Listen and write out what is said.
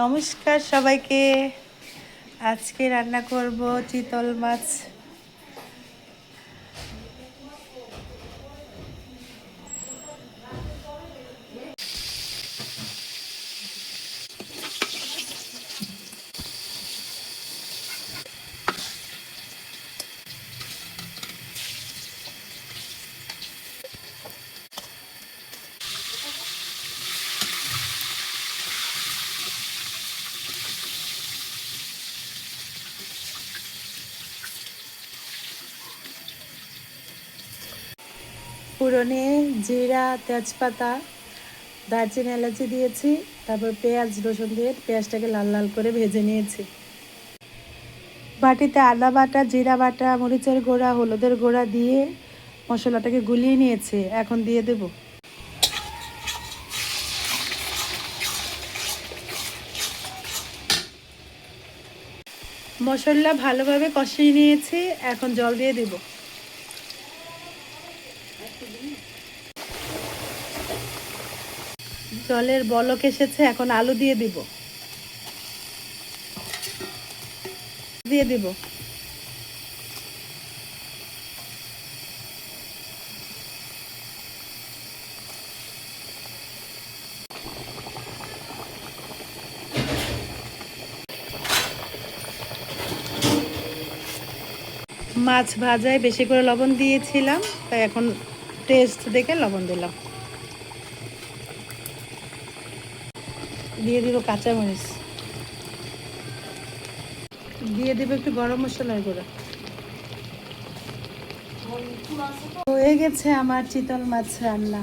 নমস্কার সবাইকে। আজকে রান্না করব চিতল মাছ। ফোড়নে জিরা, তেজপাতা, দারচিনি, এলাচি দিয়েছি। তারপর পেঁয়াজ, রসুন দিয়ে পেঁয়াজটাকে লাল লাল করে ভেজে নিয়েছি। বাটিতে আদা বাটা, জিরা বাটা, মরিচের গুঁড়া, হলুদের গুঁড়া দিয়ে মশলাটাকে গুলিয়ে নিয়েছি। এখন দিয়ে দেব। মশলা ভালোভাবে কষিয়ে নিয়েছি। এখন জল দিয়ে দেব। জলের বলক এসেছে, এখন আলু দিয়ে দিব। মাছ ভাজায় বেশি করে লবণ দিয়েছিলাম, তাই এখন টেস্ট দেখে লবণ দিলাম। দিয়ে দিব কাঁচামরিচ, দিয়ে দেবো একটু গরম মশলার গুঁড়ো। হয়ে গেছে আমার চিতল মাছ রান্না।